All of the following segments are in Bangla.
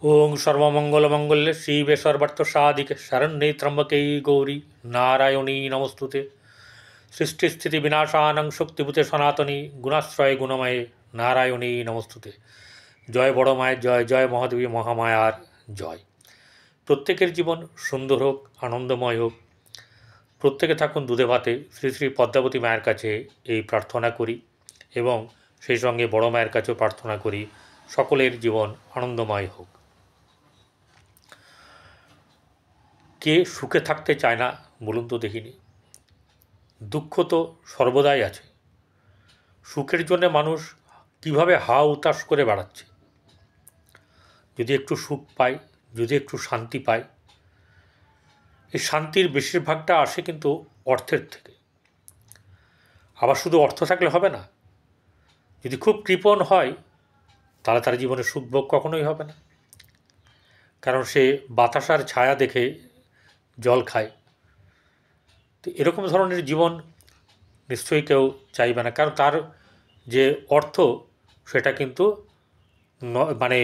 ওং সর্বমঙ্গলমঙ্গলে শিবে সর্বার্থ সাধিকে শরণ্যে ত্র্যম্বকে গৌরী নারায়ণী নমস্তুতে। সৃষ্টিস্থিতি বিনাশানং শক্তিভূতে সনাতনী গুণাশ্রয় গুণময়ে নারায়ণী নমস্তুতে। জয় বড় মায়ের জয়, জয় মহাদেবী মহামায়ার জয়। প্রত্যেকের জীবন সুন্দর হোক, আনন্দময় হোক, প্রত্যেকে থাকুন দুধে ভাতে। শ্রী শ্রী পদ্মাবতী মায়ের কাছে এই প্রার্থনা করি এবং সেই সঙ্গে বড় মায়ের কাছেও প্রার্থনা করি সকলের জীবন আনন্দময় হোক। কে সুখে থাকতে চায় না বলুন তো দেখিনি? দুঃখ তো সর্বদাই আছে। সুখের জন্য মানুষ কিভাবে হা উতাস করে বেড়াচ্ছে। যদি একটু সুখ পায়, যদি একটু শান্তি পায়, এই শান্তির বেশিরভাগটা আসে কিন্তু অর্থের থেকে। আবার শুধু অর্থ থাকলে হবে না। যদি খুব কৃপণ হয় তাহলে তার জীবনে সুখভোগ কখনোই হবে না, কারণ সে বাতাসার ছায়া দেখে জল খায়। তো এরকম ধরনের জীবন নিশ্চয়ই কেউ চাইবে না, কারণ তার যে অর্থ সেটা কিন্তু মানে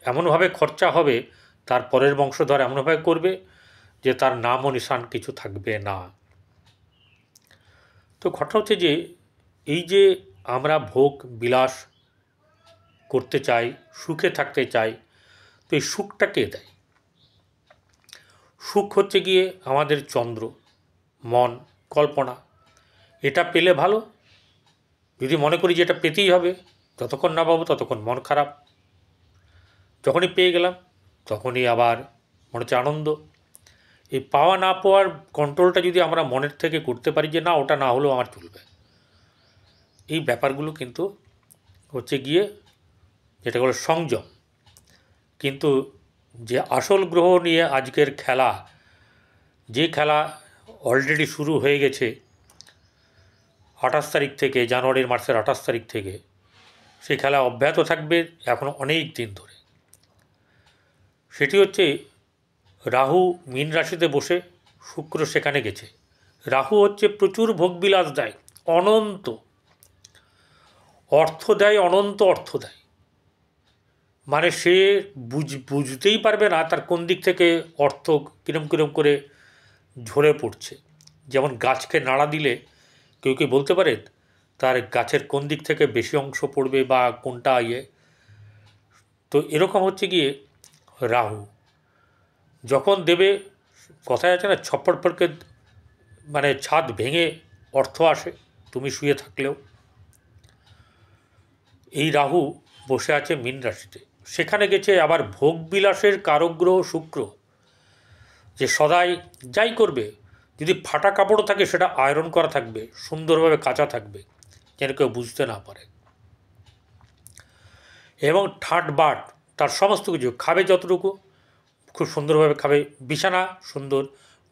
এমনভাবে খরচা হবে, তার পরের বংশধর এমনভাবে করবে যে তার নাম ও নিশান কিছু থাকবে না। তো ঘটনা হচ্ছে যে এই যে আমরা ভোগ বিলাস করতে চাই, সুখে থাকতে চাই, তো এই সুখটা কে দেয়? সুখ হচ্ছে গিয়ে আমাদের চন্দ্র, মন, কল্পনা। এটা পেলে ভালো, যদি মনে করি যে এটা পেতেই হবে, যতক্ষণ না পাবো ততক্ষণ মন খারাপ। যখনই পেয়ে গেলাম তখনই আবার মনে হচ্ছে আনন্দ। এই পাওয়া না পাওয়ার কন্ট্রোলটা যদি আমরা মনের থেকে করতে পারি যে না ওটা না হলেও আমার চলবে, এই ব্যাপারগুলো কিন্তু হচ্ছে গিয়ে যেটা বলে সংযম। কিন্তু যে আসল গ্রহ নিয়ে আজকের খেলা, যে খেলা অলরেডি শুরু হয়ে গেছে 28 তারিখ থেকে, জানুয়ারির মাসের 28 তারিখ থেকে, সেই খেলা অব্যাহত থাকবে এখনও অনেক দিন ধরে। সেটি হচ্ছে রাহু মীন রাশিতে বসে, শুক্র সেখানে গেছে। রাহু হচ্ছে প্রচুর ভোগবিলাস দেয়, অনন্ত অর্থ দেয়, অনন্ত অর্থ দেয়। মানে সে বুঝতেই পারবে না তার কোন দিক থেকে অর্থ কিরম কিরম করে ঝরে পড়ছে। যেমন গাছকে নাড়া দিলে কেউ কেউ বলতে পারে তার গাছের কোন দিক থেকে বেশি অংশ পড়বে বা কোনটা ইয়ে। তো এরকম হচ্ছে গিয়ে রাহু যখন দেবে, কথায় আছে না, ছপ্পড় পড়কে মানে ছাদ ভেঙে অর্থ আসে তুমি শুয়ে থাকলেও। এই রাহু বসে আছে মীন রাশিতে, সেখানে গেছে আবার ভোগবিলাসের কারগ্রহ শুক্র, যে সদাই যাই করবে, যদি ফাটা কাপড়ও থাকে সেটা আয়রন করা থাকবে, সুন্দরভাবে কাচা থাকবে, যেন কেউ বুঝতে না পারে। এবং ঠাট বাট তার সমস্ত কিছু, খাবে যতটুকু খুব সুন্দরভাবে খাবে, বিছানা সুন্দর,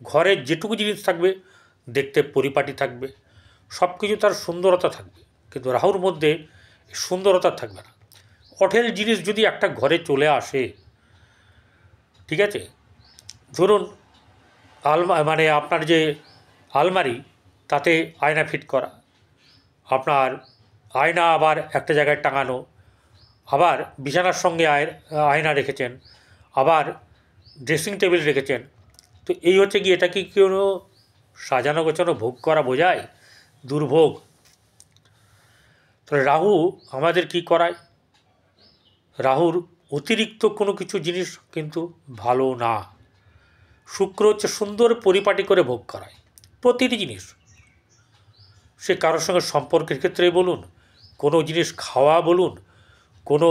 ঘরের যেটুকু জিনিস থাকবে দেখতে পরিপাটি থাকবে, সব কিছু তার সুন্দরতা থাকবে। কিন্তু রাহুর মধ্যে সুন্দরতা থাকবে না। অঢেল জিনিস যদি একটা ঘরে চলে আসে, ঠিক আছে, ধরুন মানে আপনার যে আলমারি, তাতে আয়না ফিট করা, আপনার আয়না আবার একটা জায়গায় টাঙানো, আবার বিছানার সঙ্গে আয়না রেখেছেন, আবার ড্রেসিং টেবিল রেখেছেন। তো এই হচ্ছে কি, এটা কি কোনো সাজানো গোছানো ভোগ করা বোঝায়? দুর্ভোগ। তাহলে রাহু আমাদের কি করায়? রাহুর অতিরিক্ত কোনো কিছু জিনিস কিন্তু ভালো না। শুক্র হচ্ছে সুন্দর পরিপাটি করে ভোগ করায় প্রতিটি জিনিস। সে কারোর সঙ্গে সম্পর্কের ক্ষেত্রে বলুন, কোনো জিনিস খাওয়া বলুন, কোনো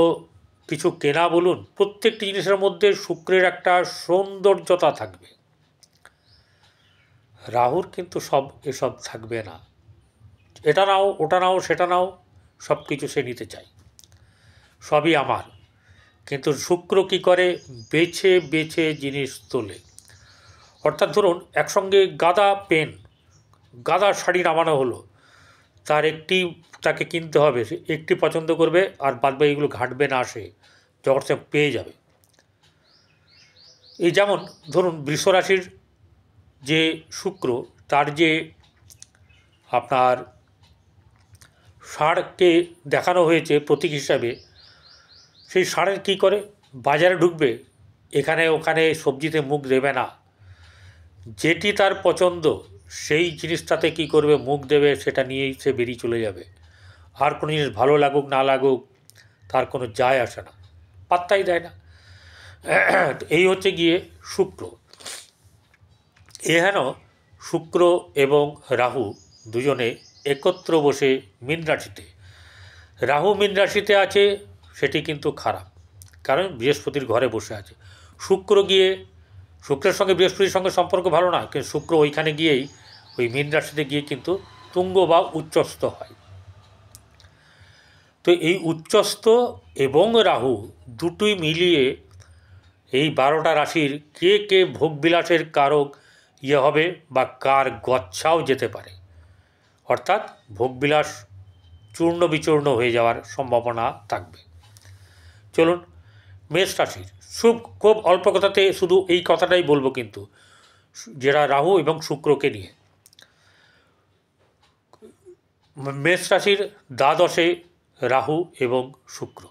কিছু কেনা বলুন, প্রত্যেকটি জিনিসের মধ্যে শুক্রের একটা সৌন্দর্যতা থাকবে। রাহুর কিন্তু এসব থাকবে না। এটা নাও, ওটা নাও, সেটা নাও, সব কিছু সে নিতে চায়, সবই আমার। কিন্তু শুক্র কী করে? বেছে বেছে জিনিস তোলে। অর্থাৎ ধরুন একসঙ্গে গাদা পেন, গাদা শাড়ি নামানো হলো, তাকে কিনতে হবে, সে একটি পছন্দ করবে আর বাদবাকিগুলো ঘাঁটবে না, সে যখন সে পেয়ে যাবে। এই যেমন ধরুন বৃষরাশির যে শুক্র, তার যে আপনার ষাঁড়কে দেখানো হয়েছে প্রতীক হিসাবে, সেই ষাঁড়ের কী করে? বাজারে ঢুকবে, এখানে ওখানে সবজিতে মুখ দেবে না, যেটি তার পছন্দ সেই জিনিসটাতে কি করবে, মুখ দেবে, সেটা নিয়েই সে বেরিয়ে চলে যাবে। আর কোনো জিনিস ভালো লাগুক না লাগুক তার কোনো যায় আসে না, পাত্তাই দেয় না। এই হচ্ছে গিয়ে শুক্র। এহেন শুক্র এবং রাহু দুজনে একত্র বসে মীন রাশিতে, রাহু মীন রাশিতে আছে, সেটি কিন্তু খারাপ, কারণ বৃহস্পতির ঘরে বসে আছে। শুক্র গিয়ে, শুক্রের সঙ্গে বৃহস্পতির সঙ্গে সম্পর্ক ভালো না, কিন্তু শুক্র ওইখানে গিয়েই ওই মীন রাশিতে গিয়ে কিন্তু তুঙ্গ বা উচ্চস্থ হয়। তো এই উচ্চস্থ এবং রাহু দুটোই মিলিয়ে এই 12টা রাশির কে কে ভোগবিলাসের কারক হবে বা কার গচ্ছাও যেতে পারে, অর্থাৎ ভোগবিলাস চূর্ণ বিচূর্ণ হয়ে যাওয়ার সম্ভাবনা থাকবে। চলুন মেষ রাশির খুব অল্প কথাতে শুধু এই কথাটাই বলবো, কিন্তু যেটা রাহু এবং শুক্রকে নিয়ে। মেষ রাশির দ্বাদশে রাহু এবং শুক্র।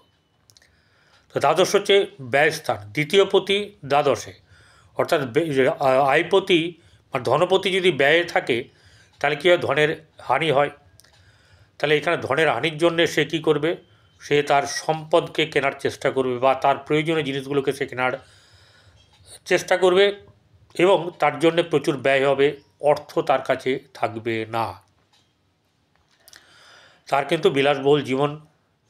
তো দ্বাদশ হচ্ছে ব্যয়স্থান, দ্বিতীয় পতি দ্বাদশে, অর্থাৎ আয়পতি বা ধনপতি যদি ব্যয়ে থাকে তাহলে কী হয়, ধনের হানি হয়। তাহলে এখানে ধনের হানির জন্যে সে কী করবে, সে তার সম্পদকে কেনার চেষ্টা করবে বা তার প্রয়োজনীয় জিনিসগুলোকে সে কেনার চেষ্টা করবে, এবং তার জন্যে প্রচুর ব্যয় হবে, অর্থ তার কাছে থাকবে না। তার কিন্তু বিলাসবহুল জীবন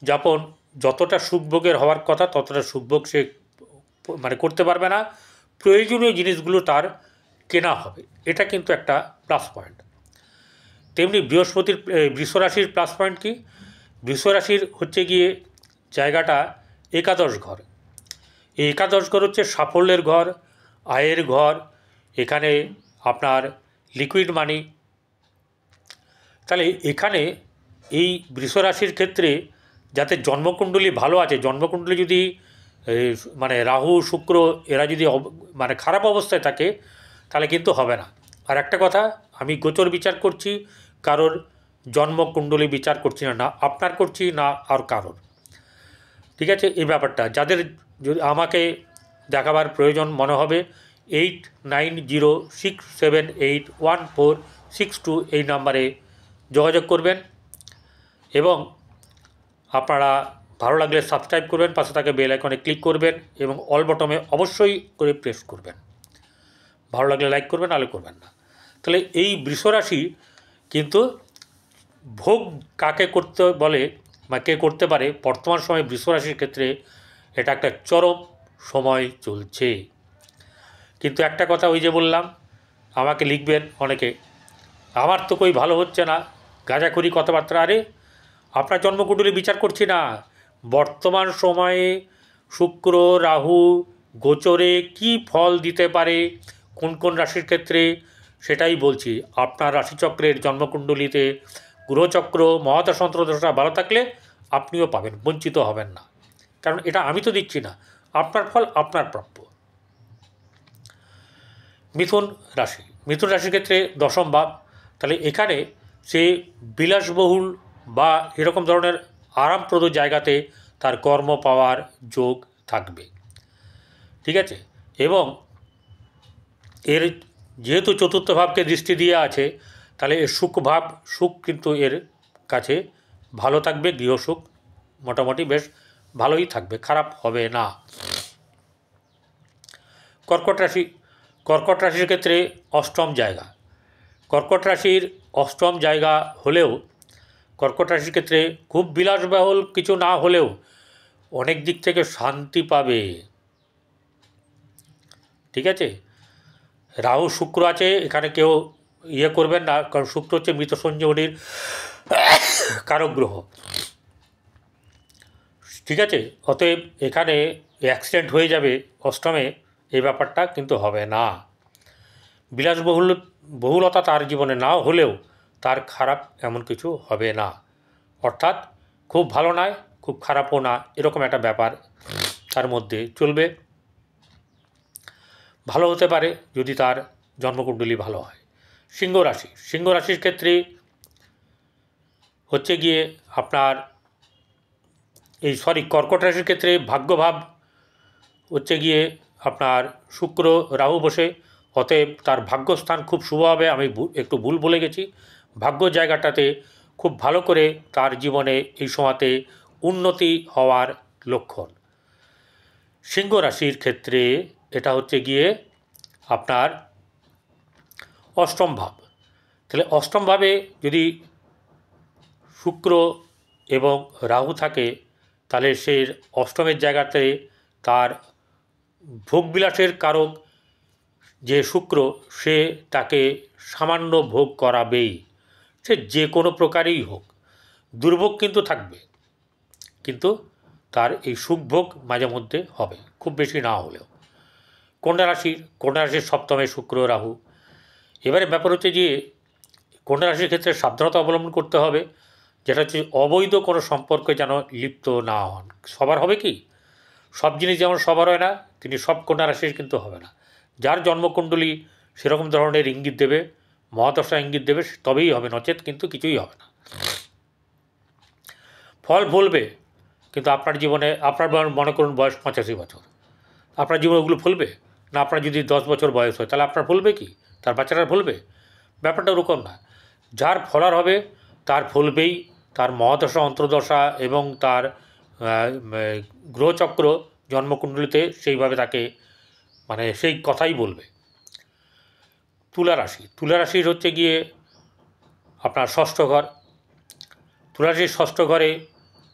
যাপন যতটা সুখভোগের হওয়ার কথা ততটা সুখভোগ সে করতে পারবে না, প্রয়োজনীয় জিনিসগুলো তার কেনা হবে, এটা কিন্তু একটা প্লাস পয়েন্ট। তেমনি বৃহস্পতির বৃষরাশির প্লাস পয়েন্ট কি, বৃষরাশির হচ্ছে গিয়ে জায়গাটা একাদশ ঘর। এই একাদশ ঘর হচ্ছে সাফল্যের ঘর, আয়ের ঘর, এখানে আপনার লিকুইড মানি। তাহলে এখানে এই বৃষরাশির ক্ষেত্রে যাতে জন্মকুণ্ডলী ভালো আছে, জন্মকুণ্ডলী যদি রাহু শুক্র এরা যদি খারাপ অবস্থায় থাকে তাহলে কিন্তু হবে না। আর একটা কথা, আমি গোচর বিচার করছি, কারোর জন্মকুণ্ডলী বিচার করছি না, আপনার করছি না আর কারোর, ঠিক আছে। এই ব্যাপারটা যাদের যদি আমাকে দেখাবার প্রয়োজন মনে হবে 8906781462 এই নাম্বারে যোগাযোগ করবেন, এবং আপনারা ভালো লাগলে সাবস্ক্রাইব করবেন, পাশে থাকা বেল আইকনে ক্লিক করবেন এবং অল বটমে অবশ্যই করে প্রেস করবেন। ভালো লাগলে লাইক করবেন, নাহলে করবেন না। তাহলে এই বৃষরাশি কিন্তু ভোগ কাকে করতে বলে বা কে করতে পারে, বর্তমান সময়ে বৃষরাশির ক্ষেত্রে এটা একটা চরম সময় চলছে। কিন্তু একটা কথা, ওই যে বললাম, আমাকে লিখবেন অনেকে, আমার তো কই ভালো হচ্ছে না, গাঁজাখুরি কথাবার্তা। আরে আপনার জন্মকুণ্ডলী বিচার করছি না, বর্তমান সময়ে শুক্র রাহু গোচরে কি ফল দিতে পারে কোন কোন রাশির ক্ষেত্রে সেটাই বলছি। আপনার রাশিচক্রের জন্মকুণ্ডলীতে গ্রহচক্র মহাদশান্তরদশা ভালো থাকলে আপনিও পাবেন, বঞ্চিত হবেন না, কারণ এটা আমি তো দিচ্ছি না, আপনার ফল আপনার প্রাপ্য। মিথুন রাশি, মিথুন রাশির ক্ষেত্রে দশম ভাব, তাহলে এখানে সে বিলাসবহুল বা এরকম ধরনের আরামপ্রদ জায়গাতে তার কর্ম পাওয়ার যোগ থাকবে, ঠিক আছে। এবং এর যেহেতু চতুর্থ ভাবকে দৃষ্টি দিয়ে আছে, তাহলে এর সুখ ভাব, সুখ কিন্তু এর কাছে ভালো থাকবে, গৃহসুখ মোটামুটি বেশ ভালোই থাকবে, খারাপ হবে না। কর্কট রাশি, কর্কট রাশির ক্ষেত্রে অষ্টম জায়গা, কর্কট রাশির অষ্টম জায়গা হলেও কর্কট রাশির ক্ষেত্রে খুব বিলাসবহুল কিছু না হলেও অনেক দিক থেকে শান্তি পাবে, ঠিক আছে। রাহু শুক্র আছে, এখানে কেউ করবেন না, কারণ শুক্র হচ্ছে মৃত সঞ্জীবনীর কারক গ্রহ, ঠিক আছে। অতএব এখানে অ্যাক্সিডেন্ট হয়ে যাবে অষ্টমে, এই ব্যাপারটা কিন্তু হবে না। বহুলতা তার জীবনে নাও হলেও তার খারাপ এমন কিছু হবে না, অর্থাৎ খুব ভালো নয় খুব খারাপও না, এরকম একটা ব্যাপার তার মধ্যে চলবে। ভালো হতে পারে যদি তার জন্মকুণ্ডলী ভালো হয়। সিংহ রাশি, সিংহ রাশির ক্ষেত্রে হচ্ছে গিয়ে আপনার কর্কট রাশির ক্ষেত্রে ভাগ্যভাব হচ্ছে গিয়ে আপনার শুক্র রাহু বসে, অতএব তার ভাগ্যস্থান খুব শুভ হবে। আমি একটু ভুল বলে গেছি, ভাগ্য জায়গাটাতে খুব ভালো করে তার জীবনে এই সময়তে উন্নতি হওয়ার লক্ষণ। সিংহ রাশির ক্ষেত্রে এটা হচ্ছে গিয়ে আপনার অষ্টম ভাব। তাহলে অষ্টম ভাবে যদি শুক্র এবং রাহু থাকে, তাহলে সে অষ্টমের জায়গাতে তার ভোগবিলাসের কারক যে শুক্র, সে তাকে সামান্য ভোগ করাবেই, সে যে কোনো প্রকারেই হোক। দুর্ভোগ কিন্তু থাকবে, কিন্তু তার এই সুখভোগ মাঝে মধ্যে হবে, খুব বেশি না হলেও। কন্যা রাশির সপ্তমে শুক্র রাহু। এবারে ব্যাপার হচ্ছে যে কন্যা রাশির ক্ষেত্রে সাবধানতা অবলম্বন করতে হবে, যেটা হচ্ছে অবৈধ কোনো সম্পর্কে যেন লিপ্ত না হন। সবার হবে কি, সব জিনিস যেমন সবার হয় না, তিনি সব কন্যা রাশির কিন্তু হবে না। যার জন্মকুণ্ডলী সেরকম ধরনের ইঙ্গিত দেবে, মহাদশা ইঙ্গিত দেবে, তবেই হবে, নচেত কিন্তু কিছুই হবে না। ফল ফলবে, কিন্তু আপনার জীবনে, আপনার মনে করুন বয়স 85 বছর, আপনার জীবনে ওগুলো ফলবে না? আপনার যদি 10 বছর বয়স হয়, তাহলে আপনার ফলবে কি? তার বাচ্চারা ফলবে? ব্যাপারটা ওরকম না। যার ফলার হবে তার ফলবেই, তার মহাদশা অন্তর্দশা এবং তার গ্রহচক্র জন্মকুণ্ডলিতে সেইভাবে তাকে মানে সেই কথাই বলবে। তুলা রাশির হচ্ছে গিয়ে আপনার ষষ্ঠ ঘর। তুলা রাশির ষষ্ঠ ঘরে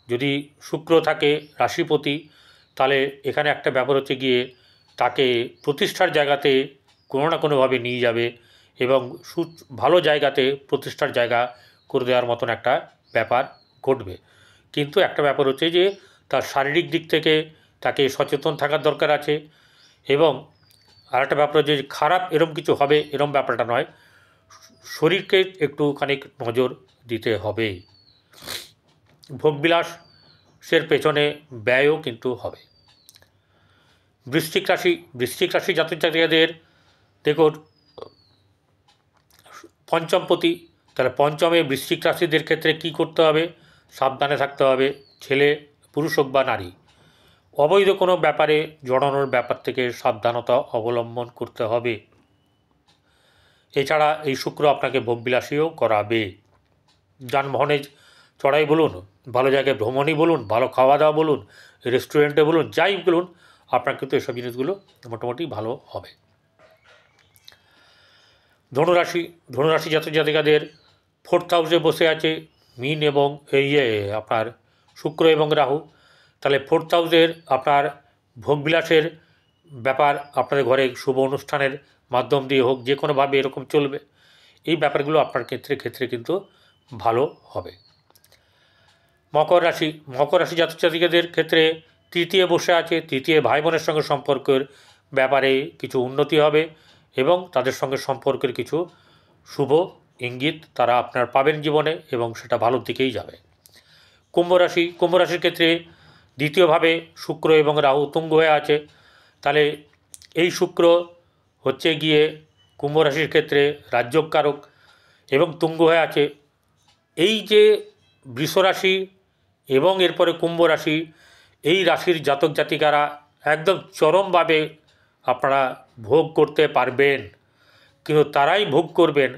যদি শুক্র থাকে রাশিপতি, তাহলে এখানে একটা ব্যাপার হচ্ছে গিয়ে তাকে প্রতিষ্ঠার জায়গাতে কোনো না কোনোভাবে নিয়ে যাবে এবং ভালো জায়গাতে প্রতিষ্ঠার জায়গা করে দেওয়ার মতন একটা ব্যাপার ঘটবে। কিন্তু একটা ব্যাপার হচ্ছে যে তার শারীরিক দিক থেকে তাকে সচেতন থাকার দরকার আছে। এবং আর একটা ব্যাপার হচ্ছে যে খারাপ এরম কিছু হবে এরম ব্যাপারটা নয়, শরীরকে একটুখানি নজর দিতে হবে। ভোগবিলাসের পেছনে ব্যয়ও কিন্তু হবে। বৃশ্চিক রাশি জাতক জাতিকাদের দেখুন পঞ্চমপতি, তাহলে পঞ্চমে বৃশ্চিক রাশিদের ক্ষেত্রে কি করতে হবে? সাবধানে থাকতে হবে, ছেলে পুরুষ হোক বা নারী। অবৈধ কোনো ব্যাপারে জড়ানোর ব্যাপার থেকে সাবধানতা অবলম্বন করতে হবে। এছাড়া এই শুক্র আপনাকে ভোগবিলাসীও করাবে। যানবাহনে চড়াই বলুন, ভালো জায়গায় ভ্রমণই বলুন, ভালো খাওয়া দাওয়া বলুন, রেস্টুরেন্টে বলুন, যাই বলুন, আপনার কিন্তু এসব জিনিসগুলো মোটামুটি ভালো হবে। ধনুরাশি জাতক জাতিকাদের 4th হাউসে বসে আছে মীন এবং আপনার শুক্র এবং রাহু। তাহলে 4th হাউসের আপনার ভোগবিলাসের ব্যাপার আপনাদের ঘরে শুভ অনুষ্ঠানের মাধ্যম দিয়ে হোক, যে কোনোভাবে এরকম চলবে। এই ব্যাপারগুলো আপনার ক্ষেত্রে কিন্তু ভালো হবে। মকর রাশি জাতক জাতিকাদের ক্ষেত্রে তৃতীয় বসে আছে, তৃতীয় ভাই বোনের সঙ্গে সম্পর্কের ব্যাপারে কিছু উন্নতি হবে এবং তাদের সঙ্গে সম্পর্কের কিছু শুভ ইঙ্গিত তারা আপনার পাবেন জীবনে, এবং সেটা ভালোর দিকেই যাবে। কুম্ভ রাশির ক্ষেত্রে দ্বিতীয়ভাবে শুক্র এবং রাহু তুঙ্গ হয়ে আছে। তাহলে এই শুক্র হচ্ছে গিয়ে কুম্ভ রাশির ক্ষেত্রে রাজ্যকারক এবং তুঙ্গ হয়ে আছে। এই যে বৃষ রাশি এবং এরপরে কুম্ভ রাশি, এই রাশির জাতক জাতিকারা একদম চরমভাবে আপনারা ভোগ করতে পারবেন, কিন্তু তারাই ভোগ করবেন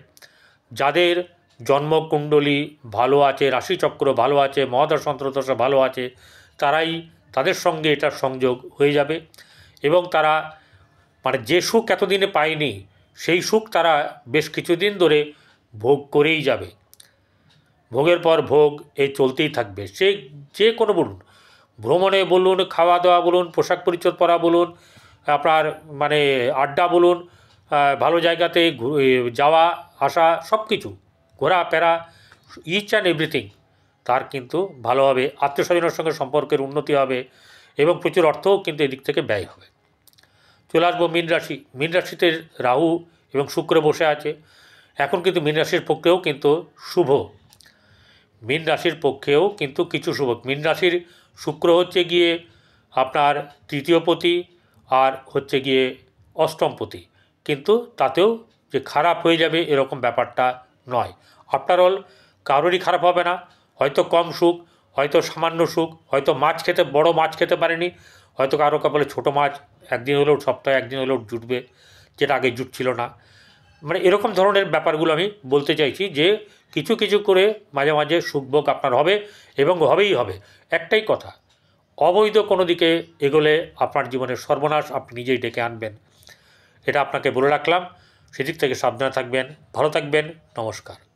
যাদের জন্মকুণ্ডলী ভালো আছে, রাশিচক্র ভালো আছে, মহাদশা অন্তর্দশা ভালো আছে, তাদের সঙ্গে এটার সংযোগ হয়ে যাবে এবং তারা মানে যে সুখ এতদিনে পায়নি সেই সুখ তারা বেশ কিছুদিন ধরে ভোগ করেই যাবে। ভোগের পর ভোগ এই চলতেই থাকবে, সে যে কোনো বলুন, ভ্রমণে বলুন, খাওয়া দাওয়া বলুন, পোশাক পরিচ্ছদ পরা বলুন, আপনার মানে আড্ডা বলুন, ভালো জায়গাতে যাওয়া আসা, সব কিছু ঘোরাফেরা, ইচ অ্যান্ড এভরিথিং তার কিন্তু ভালো হবে। আত্মীয় স্বজনের সঙ্গে সম্পর্কের উন্নতি হবে এবং প্রচুর অর্থও কিন্তু এদিক থেকে ব্যয় হবে। চলে আসবো মীন রাশিতে রাহু এবং শুক্র বসে আছে। এখন কিন্তু মীন রাশির পক্ষেও কিন্তু শুভ, মীন রাশির পক্ষেও কিন্তু কিছু শুভ। মীন রাশির শুক্র হচ্ছে গিয়ে আপনার তৃতীয়পতি আর হচ্ছে গিয়ে অষ্টমপতি, কিন্তু তাতেও যে খারাপ হয়ে যাবে এরকম ব্যাপারটা নয়। আফটার অল কারোরই খারাপ হবে না, হয়তো কম সুখ, হয়তো সামান্য সুখ, হয়তো বড় মাছ খেতে পারেনি, হয়তো কারো কপালে ছোটো মাছ একদিন হলেও, সপ্তাহে একদিন হলেও জুটবে, যেটা আগে জুটছিল না। মানে এরকম ধরনের ব্যাপারগুলো আমি বলতে চাইছি যে কিছু কিছু করে মাঝে মাঝে সুখভোগ আপনার হবে এবং হবেই হবে। একটাই কথা, অবৈধ কোনো দিকে এগোলে আপনার জীবনের সর্বনাশ আপনি নিজেই ডেকে আনবেন। এটা আপনাকে বলে রাখলাম, সেদিক থেকে সাবধানে থাকবেন, ভালো থাকবেন, নমস্কার।